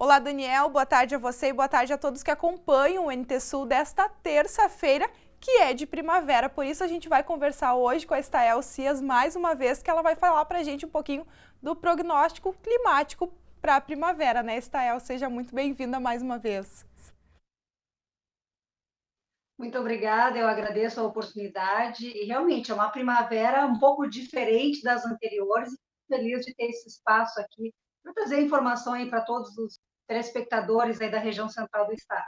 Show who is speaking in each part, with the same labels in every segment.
Speaker 1: Olá, Daniel. Boa tarde a você e boa tarde a todos que acompanham o NT Sul desta terça-feira, que é de primavera. Por isso a gente vai conversar hoje com a Estael Cias mais uma vez, que ela vai falar para a gente um pouquinho do prognóstico climático para a primavera, né, Estael? Seja muito bem-vinda mais uma vez.
Speaker 2: Muito obrigada, eu agradeço a oportunidade e realmente é uma primavera um pouco diferente das anteriores. Feliz de ter esse espaço aqui para trazer informação aí para todos os telespectadores aí da região central do estado.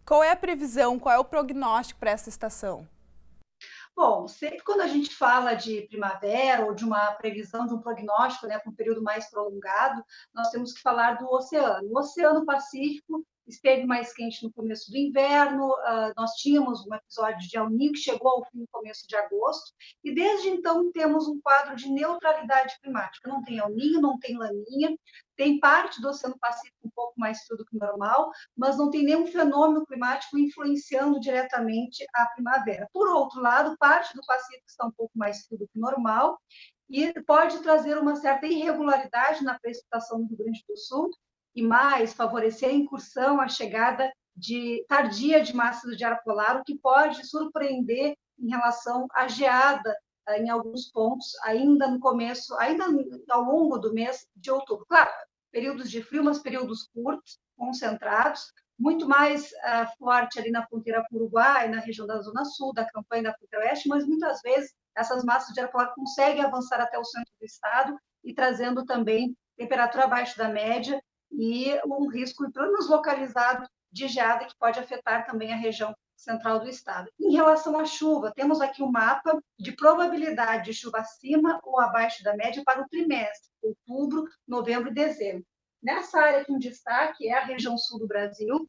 Speaker 1: Qual é a previsão, qual é o prognóstico para essa estação?
Speaker 2: Bom, sempre quando a gente fala de primavera ou de uma previsão de um prognóstico, né, para um período mais prolongado, nós temos que falar do oceano. O Oceano Pacífico esteve mais quente no começo do inverno, nós tínhamos um episódio de El Niño que chegou ao fim no começo de agosto, e desde então temos um quadro de neutralidade climática. Não tem El Niño, não tem Laninha, tem parte do Oceano Pacífico um pouco mais frio do que o normal, mas não tem nenhum fenômeno climático influenciando diretamente a primavera. Por outro lado, parte do Pacífico está um pouco mais frio do que normal e pode trazer uma certa irregularidade na precipitação do Rio Grande do Sul e mais favorecer a incursão, a chegada tardia de massas de ar polar, o que pode surpreender em relação à geada em alguns pontos, ainda no começo, ainda ao longo do mês de outubro. Claro, períodos de frio, mas períodos curtos, concentrados, muito mais forte ali na fronteira com o Uruguai, na região da Zona Sul, da campanha da fronteira oeste, mas muitas vezes essas massas de ar polar conseguem avançar até o centro do estado e trazendo também temperatura abaixo da média e um risco, pelo menos localizado, de geada que pode afetar também a região central do estado. Em relação à chuva, temos aqui um mapa de probabilidade de chuva acima ou abaixo da média para o trimestre, outubro, novembro e dezembro. Nessa área com destaque é a região sul do Brasil.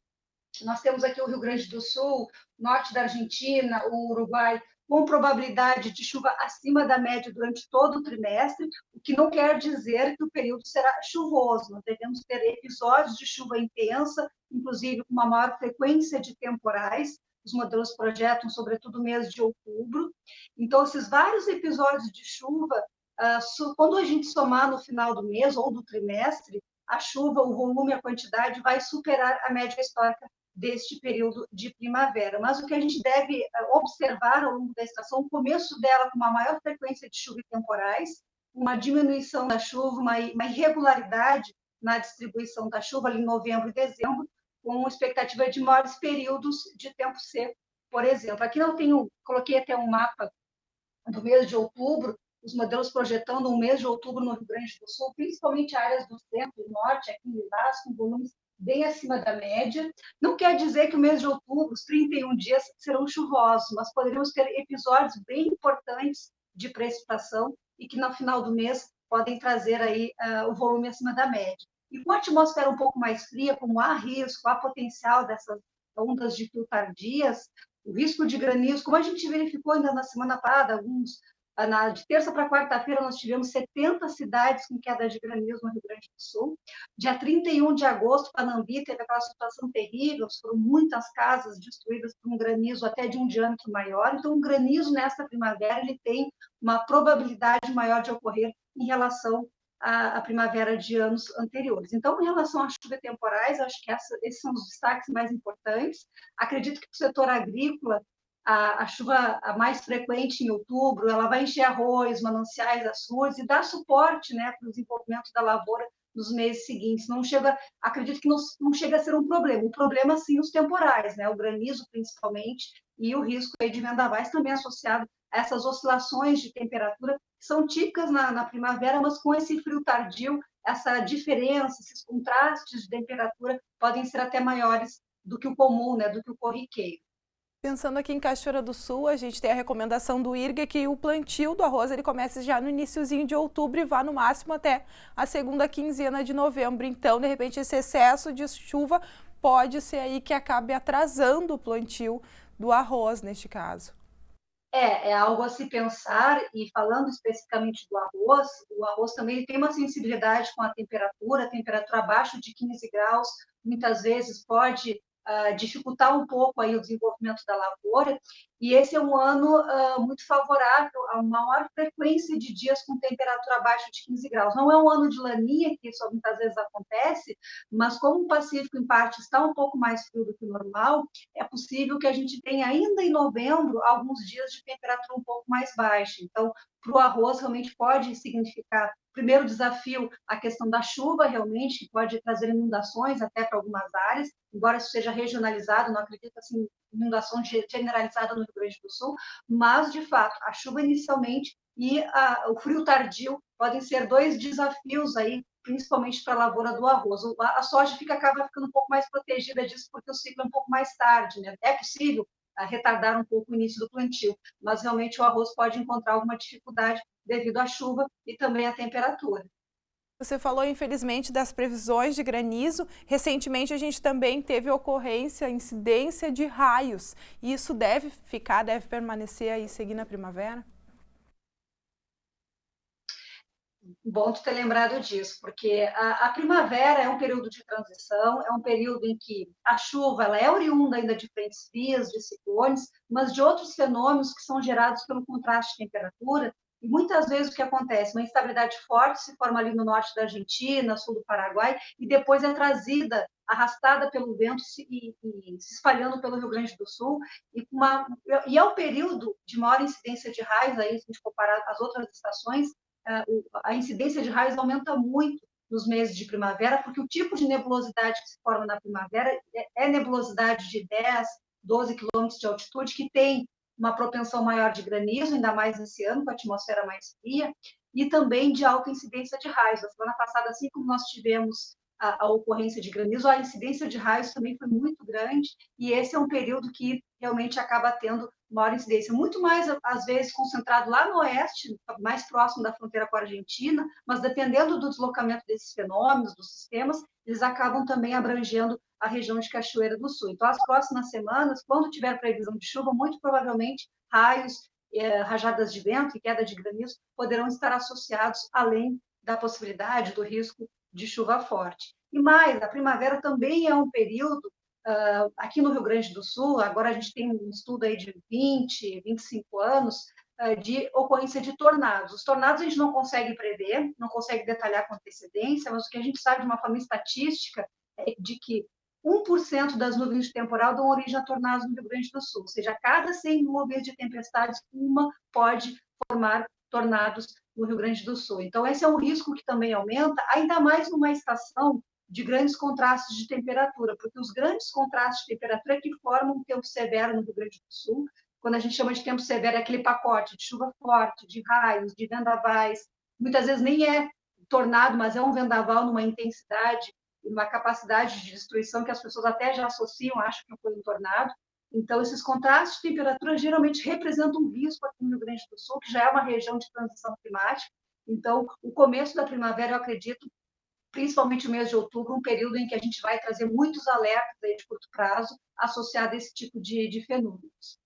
Speaker 2: Nós temos aqui o Rio Grande do Sul, norte da Argentina, o Uruguai, com probabilidade de chuva acima da média durante todo o trimestre, o que não quer dizer que o período será chuvoso. Nós devemos ter episódios de chuva intensa, inclusive com uma maior frequência de temporais. Os modelos projetam, sobretudo, o mês de outubro. Então, esses vários episódios de chuva, quando a gente somar no final do mês ou do trimestre, a chuva, o volume, a quantidade vai superar a média histórica deste período de primavera. Mas o que a gente deve observar ao longo da estação, o começo dela com uma maior frequência de chuva e temporais, uma diminuição da chuva, uma irregularidade na distribuição da chuva ali em novembro e dezembro, com expectativa de maiores períodos de tempo seco, por exemplo. Aqui não tenho, coloquei até um mapa do mês de outubro, os modelos projetando um mês de outubro no Rio Grande do Sul, principalmente áreas do centro e norte, aqui em Lilás, com volumes bem acima da média. Não quer dizer que o mês de outubro, os 31 dias, serão chuvosos, mas poderíamos ter episódios bem importantes de precipitação e que no final do mês podem trazer aí o volume acima da média. E com a atmosfera um pouco mais fria, como há risco, há potencial dessas ondas de frio tardias, o risco de granizo, como a gente verificou ainda na semana passada, de terça para quarta-feira, nós tivemos 70 cidades com queda de granizo no Rio Grande do Sul. Dia 31 de agosto, Panambi teve aquela situação terrível, foram muitas casas destruídas por um granizo até de um diâmetro maior. Então, o granizo nesta primavera ele tem uma probabilidade maior de ocorrer em relação à primavera de anos anteriores. Então, em relação às chuvas temporais, acho que esses são os destaques mais importantes. Acredito que para o setor agrícola, a chuva a mais frequente em outubro, ela vai encher arroz, mananciais, açudes e dar suporte, né, para o desenvolvimento da lavoura nos meses seguintes. Não chega, acredito que não chega a ser um problema. O problema, sim, os temporais, né, o granizo principalmente e o risco aí de vendavais também associado a essas oscilações de temperatura que são típicas na primavera, mas com esse frio tardio, essa diferença, esses contrastes de temperatura podem ser até maiores do que o comum, né, do que o corriqueiro.
Speaker 1: Pensando aqui em Cachoeira do Sul, a gente tem a recomendação do IRGA que o plantio do arroz ele comece já no iniciozinho de outubro e vá no máximo até a segunda quinzena de novembro. Então, de repente, esse excesso de chuva pode ser aí que acabe atrasando o plantio do arroz, neste caso.
Speaker 2: É algo a se pensar, e falando especificamente do arroz, o arroz também tem uma sensibilidade com a temperatura abaixo de 15 graus, muitas vezes pode dificultar um pouco aí o desenvolvimento da lavoura, e esse é um ano muito favorável a uma maior frequência de dias com temperatura abaixo de 15 graus. Não é um ano de laninha, que isso muitas vezes acontece, mas como o Pacífico, em parte, está um pouco mais frio do que o normal, é possível que a gente tenha ainda em novembro alguns dias de temperatura um pouco mais baixa. Então, para o arroz, realmente pode significar, primeiro desafio, a questão da chuva, realmente, que pode trazer inundações até para algumas áreas, embora isso seja regionalizado, não acredito assim, inundação generalizada no Rio Grande do Sul, mas, de fato, a chuva inicialmente e o frio tardio podem ser dois desafios aí, principalmente para a lavoura do arroz. A soja acaba ficando um pouco mais protegida disso, porque o ciclo é um pouco mais tarde, né? É possível retardar um pouco o início do plantio, mas realmente o arroz pode encontrar alguma dificuldade devido à chuva e também à temperatura.
Speaker 1: Você falou, infelizmente, das previsões de granizo. Recentemente, a gente também teve ocorrência, incidência de raios. E isso deve permanecer aí, seguir na primavera?
Speaker 2: Bom tu ter lembrado disso, porque a primavera é um período de transição, é um período em que a chuva ela é oriunda ainda de frentes frias, de ciclones, mas de outros fenômenos que são gerados pelo contraste de temperatura. E muitas vezes o que acontece? Uma instabilidade forte se forma ali no norte da Argentina, sul do Paraguai, e depois é trazida, arrastada pelo vento e se espalhando pelo Rio Grande do Sul. E é o período de maior incidência de raios, aí, se a gente comparar as outras estações, a incidência de raios aumenta muito nos meses de primavera, porque o tipo de nebulosidade que se forma na primavera é nebulosidade de 10, 12 quilômetros de altitude, que tem uma propensão maior de granizo, ainda mais esse ano, com a atmosfera mais fria, e também de alta incidência de raios. A semana passada, assim como nós tivemos a ocorrência de granizo, a incidência de raios também foi muito grande, e esse é um período que realmente acaba tendo maior incidência, muito mais, às vezes, concentrado lá no oeste, mais próximo da fronteira com a Argentina, mas dependendo do deslocamento desses fenômenos, dos sistemas, eles acabam também abrangendo a região de Cachoeira do Sul. Então, as próximas semanas, quando tiver previsão de chuva, muito provavelmente raios, rajadas de vento e queda de granizo poderão estar associados, além da possibilidade, do risco de chuva forte. E mais, a primavera também é um período aqui no Rio Grande do Sul, agora a gente tem um estudo aí de 20, 25 anos, de ocorrência de tornados. Os tornados a gente não consegue prever, não consegue detalhar com antecedência, mas o que a gente sabe de uma forma estatística é de que 1% das nuvens de temporal dão origem a tornados no Rio Grande do Sul, ou seja, a cada 100 nuvens de tempestades, uma pode formar tornados no Rio Grande do Sul. Então, esse é um risco que também aumenta, ainda mais numa estação de grandes contrastes de temperatura, porque os grandes contrastes de temperatura é que formam um tempo severo no Rio Grande do Sul. Quando a gente chama de tempo severo, é aquele pacote de chuva forte, de raios, de vendavais. Muitas vezes nem é tornado, mas é um vendaval numa intensidade e uma capacidade de destruição que as pessoas até já associam, acham que foi um tornado. Então, esses contrastes de temperatura geralmente representam um risco aqui no Rio Grande do Sul, que já é uma região de transição climática. Então, o começo da primavera, eu acredito, principalmente o mês de outubro, um período em que a gente vai trazer muitos alertas aí de curto prazo associados a esse tipo de fenômenos.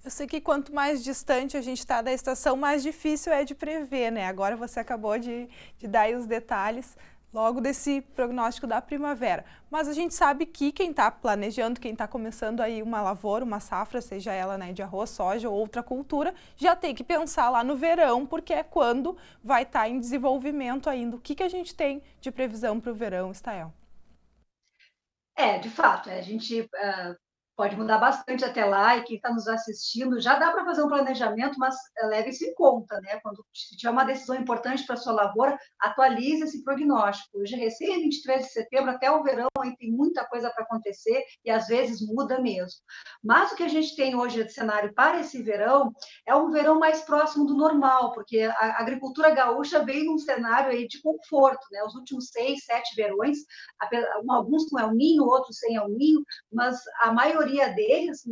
Speaker 1: Eu sei que quanto mais distante a gente está da estação, mais difícil é de prever, né? Agora você acabou de dar aí os detalhes logo desse prognóstico da primavera. Mas a gente sabe que quem está planejando, quem está começando aí uma lavoura, uma safra, seja ela, né, de arroz, soja ou outra cultura, já tem que pensar lá no verão, porque é quando vai estar em desenvolvimento ainda. O que a gente tem de previsão para o verão, Estael?
Speaker 2: De fato, a gente pode mudar bastante até lá, e quem está nos assistindo, já dá para fazer um planejamento, mas leve isso em conta, né? Quando tiver uma decisão importante para a sua lavoura, atualize esse prognóstico. Hoje, recém 23 de setembro, até o verão, aí tem muita coisa para acontecer e às vezes muda mesmo. Mas o que a gente tem hoje de cenário para esse verão é um verão mais próximo do normal, porque a agricultura gaúcha veio num cenário aí de conforto, né? Os últimos 6, 7 verões, alguns com El Ninho, outros sem El Ninho, mas a maioria deles,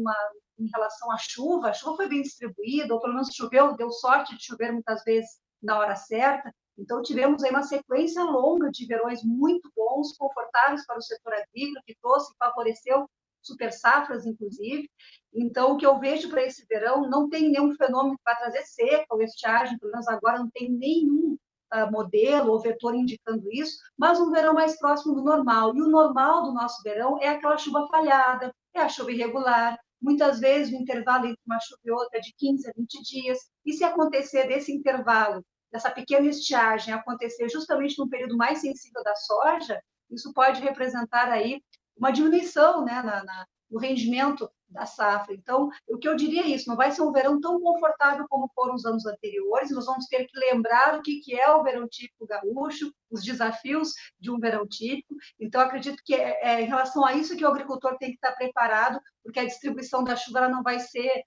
Speaker 2: em relação à chuva, a chuva foi bem distribuída, ou pelo menos choveu, deu sorte de chover muitas vezes na hora certa. Então, tivemos aí uma sequência longa de verões muito bons, confortáveis para o setor agrícola, que trouxe e favoreceu super safras, inclusive. Então, o que eu vejo para esse verão, não tem nenhum fenômeno que vai trazer seca ou estiagem, pelo menos agora não tem nenhum modelo ou vetor indicando isso, mas um verão mais próximo do normal. E o normal do nosso verão é aquela chuva falhada, é a chuva irregular, muitas vezes o intervalo entre uma chuva e outra é de 15 a 20 dias. E se acontecer desse intervalo, dessa pequena estiagem acontecer justamente no período mais sensível da soja, isso pode representar aí uma diminuição, né, no rendimento da safra. Então, o que eu diria é isso, não vai ser um verão tão confortável como foram os anos anteriores, nós vamos ter que lembrar o que é o verão típico gaúcho, os desafios de um verão típico. Então, acredito que é em relação a isso que o agricultor tem que estar preparado, porque a distribuição da chuva ela não vai ser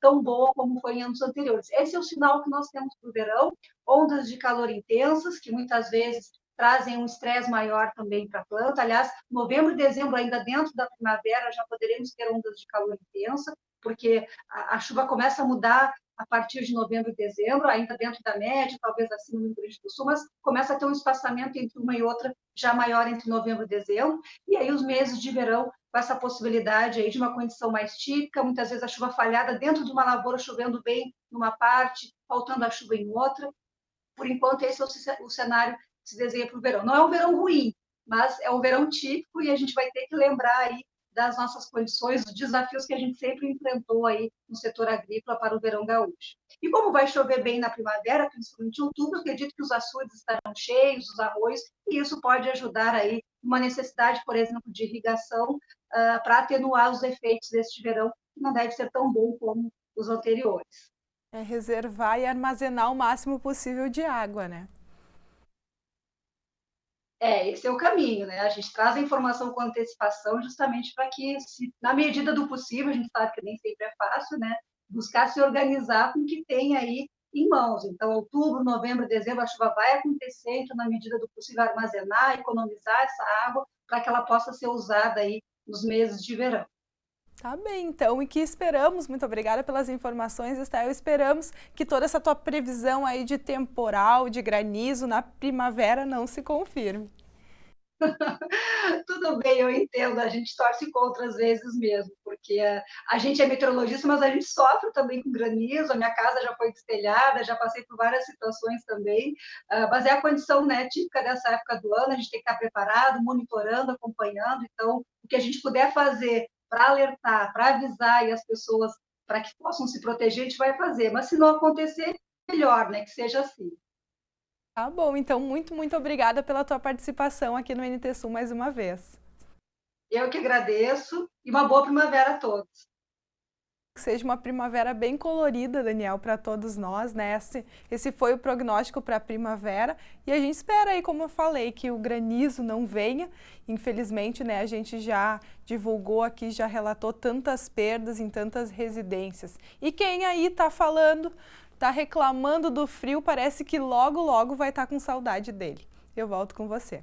Speaker 2: tão boa como foi em anos anteriores. Esse é o sinal que nós temos para o verão, ondas de calor intensas, que muitas vezes trazem um estresse maior também para a planta. Aliás, novembro e dezembro, ainda dentro da primavera, já poderemos ter ondas de calor intensa, porque a chuva começa a mudar a partir de novembro e dezembro, ainda dentro da média, talvez acima do Rio Grande do Sul, mas começa a ter um espaçamento entre uma e outra já maior entre novembro e dezembro, e aí os meses de verão com essa possibilidade aí de uma condição mais típica, muitas vezes a chuva falhada dentro de uma lavoura, chovendo bem numa parte, faltando a chuva em outra. Por enquanto, esse é o cenário que se desenha para o verão. Não é um verão ruim, mas é um verão típico e a gente vai ter que lembrar aí das nossas condições, dos desafios que a gente sempre enfrentou aí no setor agrícola para o verão gaúcho. E como vai chover bem na primavera, principalmente em outubro, acredito que os açudes estarão cheios, os arroios, e isso pode ajudar aí uma necessidade, por exemplo, de irrigação para atenuar os efeitos deste verão, que não deve ser tão bom como os anteriores.
Speaker 1: É reservar e armazenar o máximo possível de água, né?
Speaker 2: Esse é o caminho, né? A gente traz a informação com antecipação justamente para que, na medida do possível, a gente sabe que nem sempre é fácil, né? Buscar se organizar com o que tem aí em mãos. Então, outubro, novembro, dezembro, a chuva vai acontecer, então, na medida do possível, armazenar, economizar essa água para que ela possa ser usada aí nos meses de verão.
Speaker 1: Tá bem, então, e que esperamos, muito obrigada pelas informações, Estel, esperamos que toda essa tua previsão aí de temporal, de granizo na primavera não se confirme.
Speaker 2: Tudo bem, eu entendo, a gente torce contra às vezes mesmo, porque a gente é meteorologista, mas a gente sofre também com granizo, a minha casa já foi destelhada, já passei por várias situações também, mas é a condição, né, típica dessa época do ano, a gente tem que estar preparado, monitorando, acompanhando, então o que a gente puder fazer para alertar, para avisar e as pessoas para que possam se proteger, a gente vai fazer, mas se não acontecer, melhor, né, que seja assim.
Speaker 1: Tá bom, então muito obrigada pela tua participação aqui no NT Sul mais uma vez.
Speaker 2: Eu que agradeço e uma boa primavera a todos.
Speaker 1: Que seja uma primavera bem colorida, Daniel, para todos nós, né? Esse foi o prognóstico para a primavera e a gente espera aí, como eu falei, que o granizo não venha. Infelizmente, né, a gente já divulgou aqui, já relatou tantas perdas em tantas residências. E quem aí está falando, está reclamando do frio, parece que logo vai estar com saudade dele. Eu volto com você.